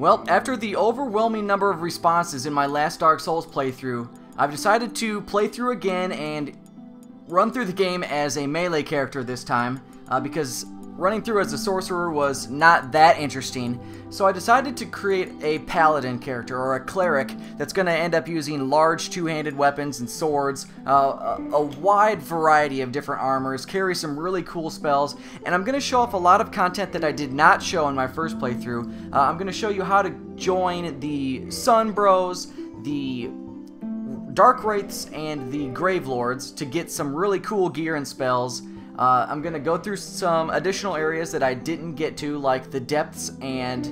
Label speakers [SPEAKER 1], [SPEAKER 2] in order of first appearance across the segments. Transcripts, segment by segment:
[SPEAKER 1] Well, after the overwhelming number of responses in my last Dark Souls playthrough, I've decided to play through again and run through the game as a melee character this time, because running through as a sorcerer was not that interesting. So I decided to create a paladin character, or a cleric, that's going to end up using large two-handed weapons and swords, a wide variety of different armors, carry some really cool spells, and I'm going to show off a lot of content that I did not show in my first playthrough. I'm going to show you how to join the Sun Bros, the Dark Wraiths, and the Grave Lords to get some really cool gear and spells. I'm going to go through some additional areas that I didn't get to, like the Depths and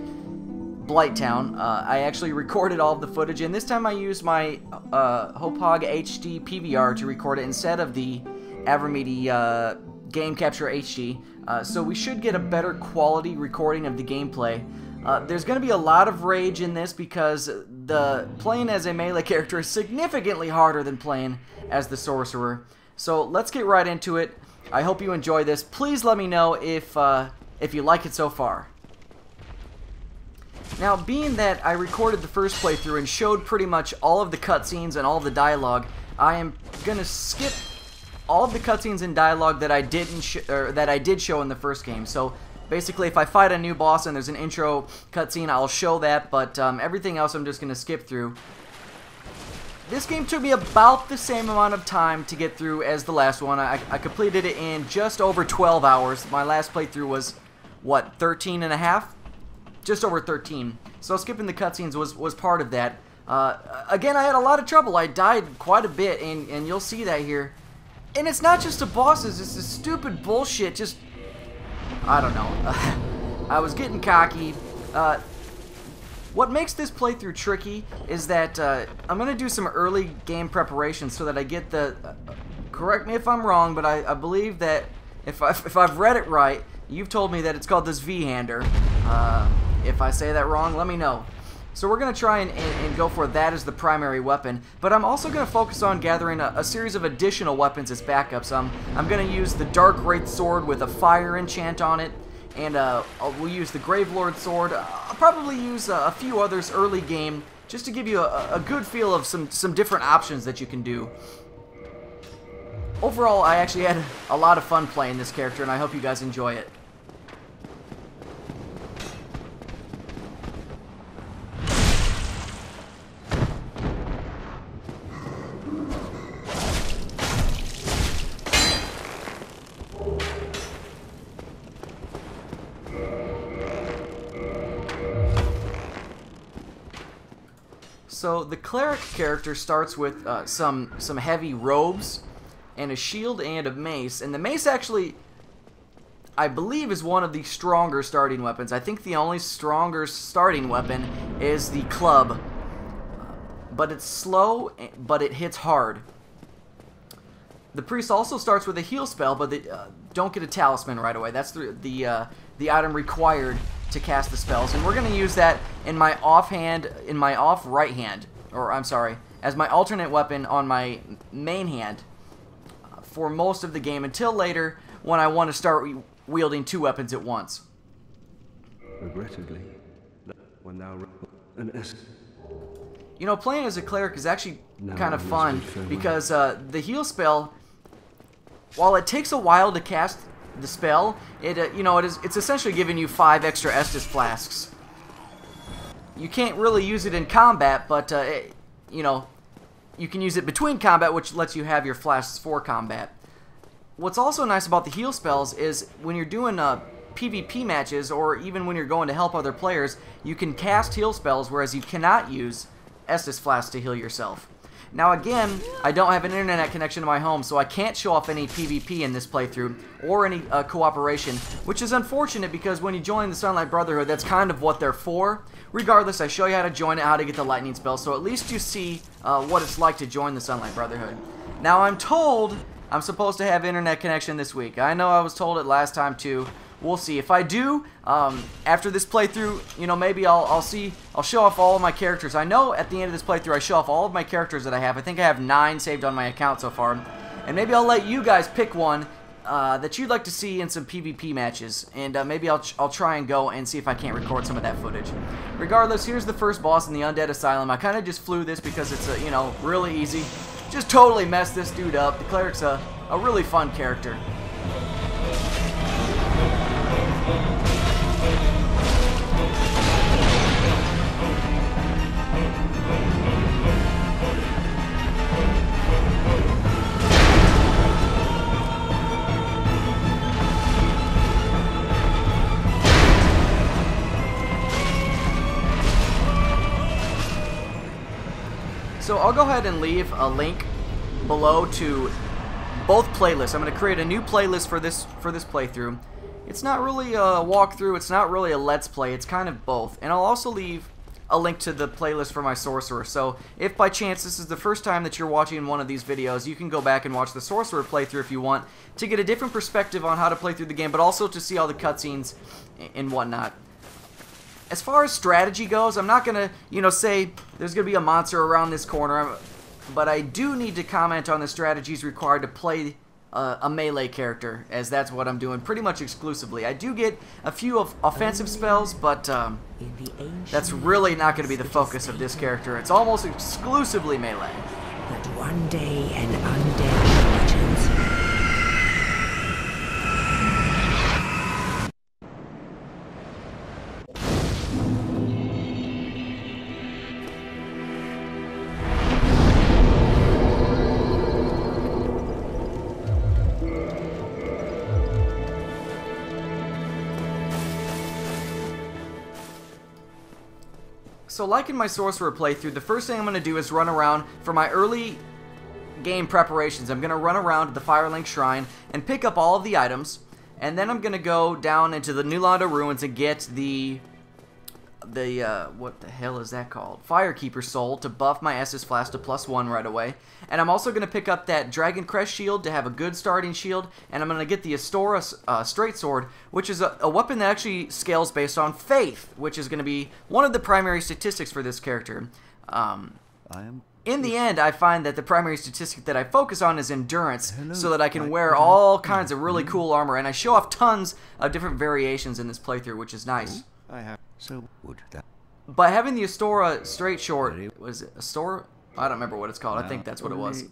[SPEAKER 1] Blighttown. I actually recorded all of the footage, and this time I used my Hopog HD PVR to record it instead of the Avermedia Game Capture HD, so we should get a better quality recording of the gameplay. There's going to be a lot of rage in this because playing as a melee character is significantly harder than playing as the sorcerer. So let's get right into it. I hope you enjoy this. Please let me know if you like it so far. Now, being that I recorded the first playthrough and showed pretty much all of the cutscenes and all of the dialogue, I am gonna skip all of the cutscenes and dialogue that I did show in the first game. So basically, if I fight a new boss and there's an intro cutscene, I'll show that, but everything else I'm just gonna skip through. This game took me about the same amount of time to get through as the last one. I completed it in just over 12 hours. My last playthrough was, what, 13 and a half? Just over 13. So skipping the cutscenes was part of that. Again, I had a lot of trouble. I died quite a bit, and you'll see that here. And it's not just the bosses, it's the stupid bullshit, just... I don't know. I was getting cocky. What makes this playthrough tricky is that I'm going to do some early game preparation so that I get the... correct me if I'm wrong, but I believe that if I've read it right, you've told me that it's called this V-hander. If I say that wrong, let me know. So we're going to try and go for that as the primary weapon, but I'm also going to focus on gathering a series of additional weapons as backups. I'm going to use the Dark Wraith Sword with a fire enchant on it, and we'll use the Grave Lord Sword. I'll probably use a few others early game, just to give you a good feel of some different options that you can do. Overall, I actually had a lot of fun playing this character, and I hope you guys enjoy it. So the cleric character starts with some heavy robes and a shield and a mace, and the mace actually, I believe, is one of the stronger starting weapons. I think the only stronger starting weapon is the club, but it's slow, but it hits hard. The priest also starts with a heal spell, but they don't get a talisman right away. That's the item required to cast the spells, and we're going to use that in my off right hand, or I'm sorry, as my alternate weapon on my main hand for most of the game, until later when I want to start wielding two weapons at once.
[SPEAKER 2] Regrettably, when thou
[SPEAKER 1] you know, playing as a cleric is actually kind of fun because the heal spell, while it takes a while to cast the spell, it's essentially giving you 5 extra Estus flasks. You can't really use it in combat, but you can use it between combat, which lets you have your flasks for combat. What's also nice about the heal spells is when you're doing PvP matches, or even when you're going to help other players, you can cast heal spells, whereas you cannot use Estus flasks to heal yourself. Now again, I don't have an internet connection to my home, so I can't show off any PvP in this playthrough, or any cooperation, which is unfortunate because when you join the Sunlight Brotherhood, that's kind of what they're for. Regardless, I show you how to join it, how to get the lightning spell, so at least you see what it's like to join the Sunlight Brotherhood. Now I'm told I'm supposed to have internet connection this week. I know I was told it last time too. We'll see. If I do, after this playthrough, maybe I'll show off all of my characters. I know at the end of this playthrough I show off all of my characters that I have. I think I have 9 saved on my account so far. And maybe I'll let you guys pick one that you'd like to see in some PvP matches, and maybe I'll try and go and see if I can't record some of that footage. Regardless, here's the first boss in the Undead Asylum. I kind of just flew this because it's you know, really easy. Just totally messed this dude up. The cleric's a really fun character. So I'll go ahead and leave a link below to both playlists. I'm going to create a new playlist for this playthrough. It's not really a walkthrough, it's not really a let's play, it's kind of both. And I'll also leave a link to the playlist for my Sorcerer. So if by chance this is the first time that you're watching one of these videos, you can go back and watch the Sorcerer playthrough if you want to get a different perspective on how to play through the game, but also to see all the cutscenes and whatnot. As far as strategy goes, I'm not going to, you know, say there's going to be a monster around this corner, but I do need to comment on the strategies required to play a melee character, as that's what I'm doing pretty much exclusively. I do get a few offensive spells, but that's really not going to be the focus of this character. It's almost exclusively melee.
[SPEAKER 3] But one day an undead returns.
[SPEAKER 1] So like in my Sorcerer playthrough, the first thing I'm going to do is run around for my early game preparations. I'm going to run around to the Firelink Shrine and pick up all of the items, and then I'm going to go down into the new Londo Ruins and get the what the hell is that called? Firekeeper Soul to buff my Estus Flask to +1 right away. And I'm also going to pick up that Dragon Crest Shield to have a good starting shield. And I'm going to get the Astora Straight Sword, which is a weapon that actually scales based on faith, which is going to be one of the primary statistics for this character. In the end, I find that the primary statistic that I focus on is endurance, so that I can wear all kinds of really cool armor. And I show off tons of different variations in this playthrough, which is nice. By having the Astora Straight Sword, was it Astora? I don't remember what it's called. I think that's what it was.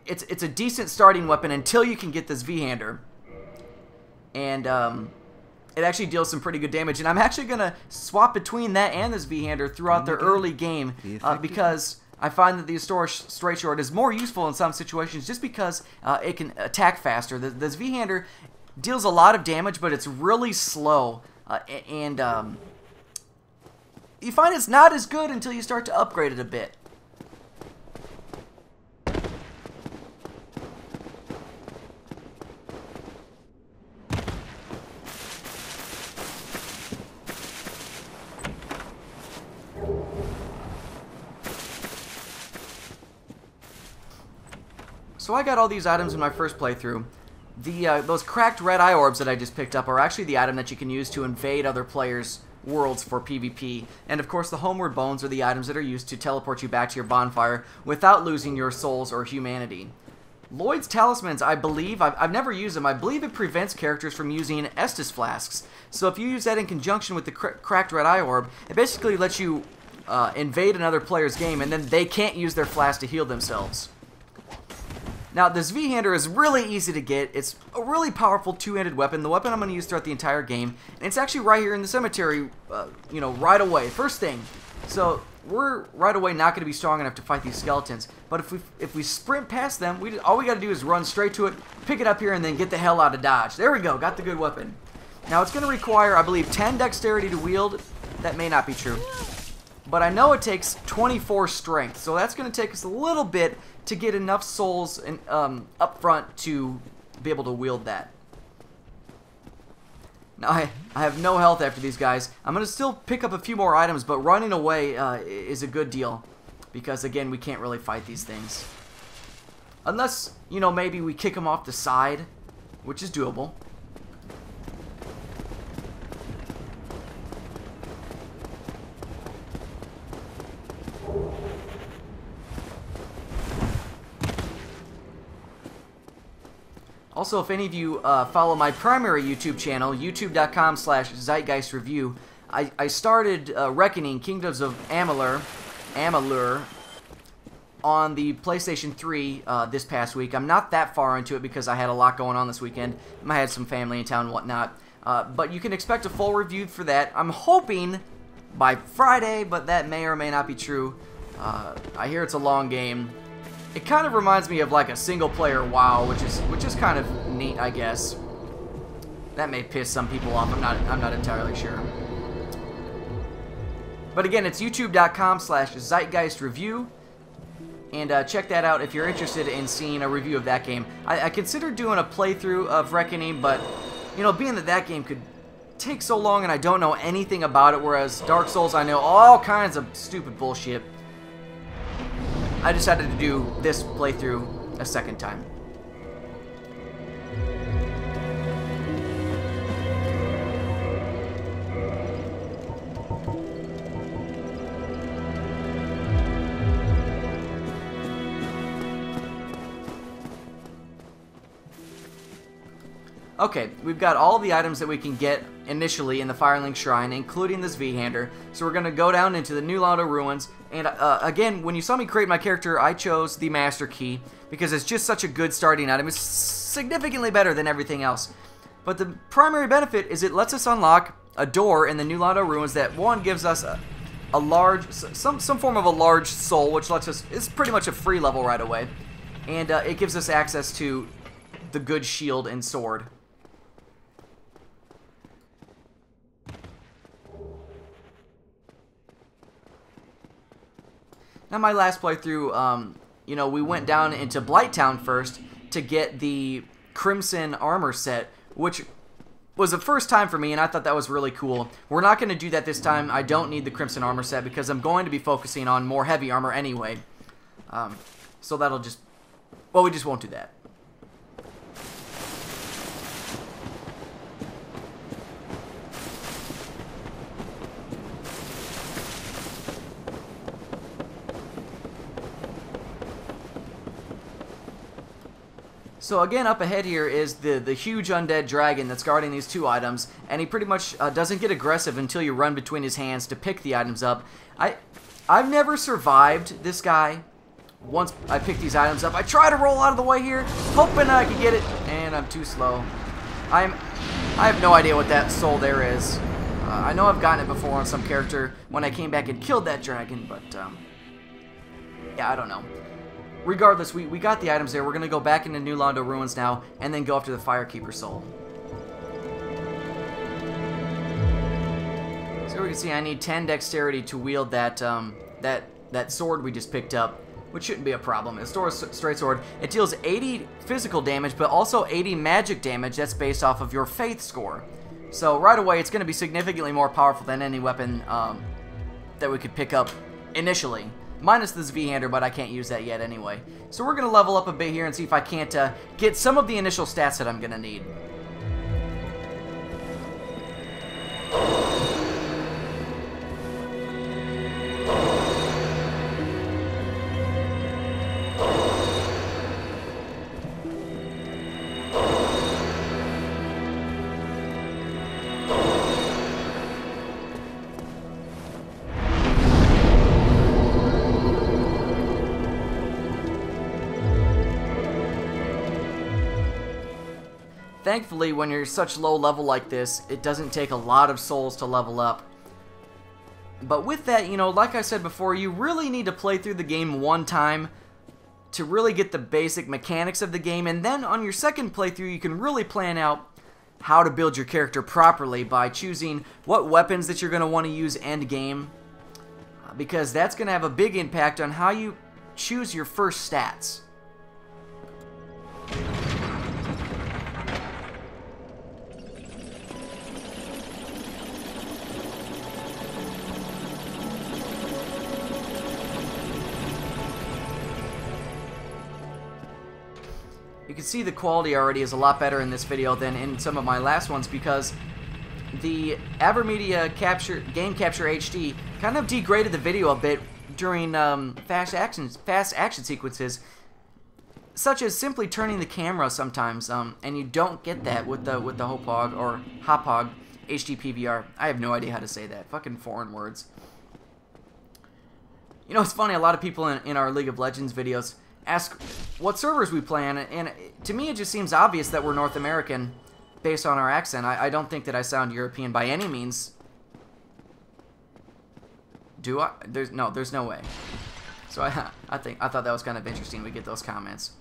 [SPEAKER 1] It's a decent starting weapon until you can get this V-hander, and it actually deals some pretty good damage. And I'm actually gonna swap between that and this V-hander throughout the early game because I find that the Astora Straight Sword is more useful in some situations just because it can attack faster. This V-hander deals a lot of damage, but it's really slow. You find it's not as good until you start to upgrade it a bit. So I got all these items in my first playthrough. Those cracked red eye orbs that I just picked up are actually the item that you can use to invade other players' worlds for PvP. And of course the homeward bones are the items that are used to teleport you back to your bonfire without losing your souls or humanity. Lloyd's talismans, I believe, I've never used them, I believe it prevents characters from using Estus Flasks. So if you use that in conjunction with the cracked red eye orb, it basically lets you invade another player's game and then they can't use their flask to heal themselves. Now, this V-hander is really easy to get. It's a really powerful two-handed weapon, the weapon I'm going to use throughout the entire game. And it's actually right here in the cemetery, you know, right away. First thing. So, we're right away not going to be strong enough to fight these skeletons. But if we sprint past them, all we got to do is run straight to it, pick it up here, and then get the hell out of dodge. There we go. Got the good weapon. Now, it's going to require, I believe, 10 dexterity to wield. That may not be true. But I know it takes 24 strength, so that's going to take us a little bit to get enough souls up front to be able to wield that. Now, I have no health after these guys. I'm going to still pick up a few more items, but running away is a good deal. Because, again, we can't really fight these things. Unless, you know, maybe we kick them off the side, which is doable. Also, if any of you follow my primary YouTube channel, youtube.com/ZeitgeistReview, I started Reckoning Kingdoms of Amalur on the PlayStation 3 this past week. I'm not that far into it because I had a lot going on this weekend. I had some family in town and whatnot. But you can expect a full review for that. I'm hoping by Friday, but that may or may not be true. I hear it's a long game. It kind of reminds me of like a single-player WoW, which is kind of neat, I guess. That may piss some people off. I'm not entirely sure. But again, it's youtube.com/ZeitgeistReview, and check that out if you're interested in seeing a review of that game. I considered doing a playthrough of Reckoning, but you know, being that game could take so long and I don't know anything about it, whereas Dark Souls I know all kinds of stupid bullshit, I decided to do this playthrough a second time. Okay, we've got all the items that we can get initially in the Firelink Shrine, including this V-Hander. So we're going to go down into the new Londo Ruins. And again, when you saw me create my character, I chose the Master Key because it's just such a good starting item. It's significantly better than everything else. But the primary benefit is it lets us unlock a door in the new Londo Ruins that, one, gives us a large, some form of a large soul, which lets us, it's pretty much a free level right away. And it gives us access to the good shield and sword. Now, my last playthrough, you know, we went down into Blighttown first to get the Crimson armor set, which was the first time for me, and I thought that was really cool. We're not going to do that this time. I don't need the Crimson armor set because I'm going to be focusing on more heavy armor anyway. So that'll just... well, we just won't do that. So again, up ahead here is the huge undead dragon that's guarding these two items, and he pretty much doesn't get aggressive until you run between his hands to pick the items up. I've never survived this guy once I pick these items up. I try to roll out of the way here, hoping I can get it, and I'm too slow. I have no idea what that soul there is. I know I've gotten it before on some character when I came back and killed that dragon, but yeah, I don't know. Regardless, we got the items there. We're going to go back into New Londo Ruins now, and then go after the Firekeeper Soul. So we can see I need 10 dexterity to wield that that sword we just picked up, which shouldn't be a problem. It's a straight sword. It deals 80 physical damage, but also 80 magic damage. That's based off of your faith score. So right away, it's going to be significantly more powerful than any weapon that we could pick up initially. Minus this V-Hander, but I can't use that yet anyway. So we're going to level up a bit here and see if I can't get some of the initial stats that I'm going to need. Thankfully, when you're such low level like this, it doesn't take a lot of souls to level up. But with that, you know, like I said before, you really need to play through the game one time to really get the basic mechanics of the game, and then on your second playthrough, you can really plan out how to build your character properly by choosing what weapons that you're going to want to use end game, because that's going to have a big impact on how you choose your first stats. You can see the quality already is a lot better in this video than in some of my last ones because the AverMedia Game Capture HD kind of degraded the video a bit during fast action sequences. such as simply turning the camera sometimes, and you don't get that with the Hopog or Hopog HD PVR. I have no idea how to say that. Fucking foreign words. You know, it's funny, a lot of people in our League of Legends videos ask what servers we play on, and to me it just seems obvious that we're North American based on our accent. I don't think that I sound European by any means. Do I? There's no way. So I thought that was kind of interesting to get those comments.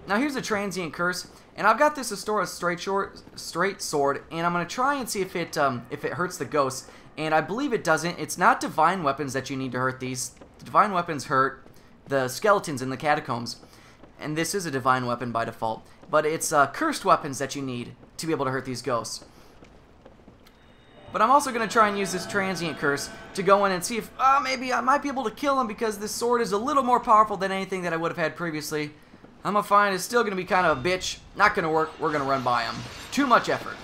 [SPEAKER 1] Now here's a transient curse, and I've got this Astora straight sword, and I'm gonna try and see if it hurts the ghosts. And I believe it doesn't. It's not divine weapons that you need to hurt these. The divine weapons hurt the skeletons in the catacombs, and this is a divine weapon by default. But it's cursed weapons that you need to be able to hurt these ghosts. But I'm also going to try and use this transient curse to go in and see if maybe I might be able to kill him, because this sword is a little more powerful than anything that I would have had previously. I'm going to find it's still going to be kind of a bitch. Not going to work. We're going to run by him. Too much effort.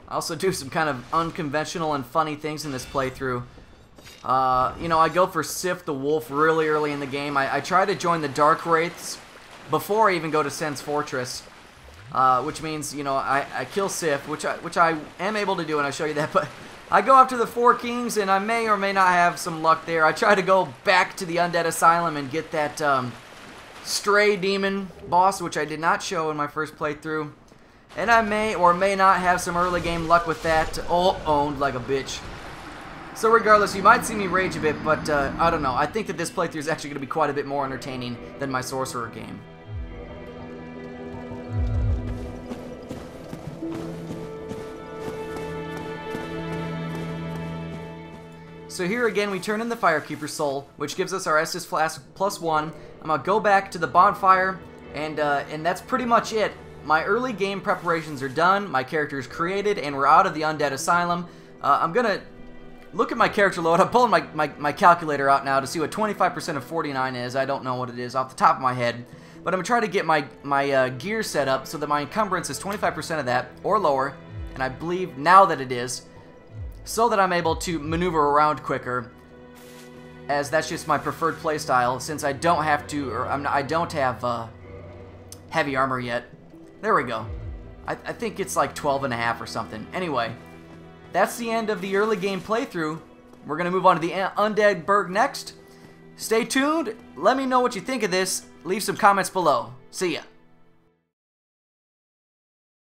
[SPEAKER 1] I also do some kind of unconventional and funny things in this playthrough. You know, I go for Sif the Wolf really early in the game. I try to join the Dark Wraiths before I even go to Sen's Fortress, which means, you know, I kill Sif, which I am able to do, and I'll show you that. But I go after the Four Kings, and I may or may not have some luck there. I try to go back to the Undead Asylum and get that Stray Demon boss, which I did not show in my first playthrough. And I may or may not have some early game luck with that. Oh, owned like a bitch. So regardless, you might see me rage a bit, but I don't know. I think that this playthrough is actually going to be quite a bit more entertaining than my Sorcerer game. So here again, we turn in the Firekeeper's Soul, which gives us our Estus Flask +1. I'm going to go back to the bonfire, and that's pretty much it. My early game preparations are done, my character is created, and we're out of the Undead Asylum. I'm going to look at my character load. I'm pulling my calculator out now to see what 25% of 49 is. I don't know what it is off the top of my head. But I'm going to try to get my gear set up so that my encumbrance is 25% of that, or lower. And I believe now that it is, so that I'm able to maneuver around quicker, as that's just my preferred playstyle, since I don't have to, or I don't have heavy armor yet. There we go. I think it's like 12.5 or something. Anyway, that's the end of the early game playthrough. We're going to move on to the Undead Burg next. Stay tuned. Let me know what you think of this. Leave some comments below. See ya.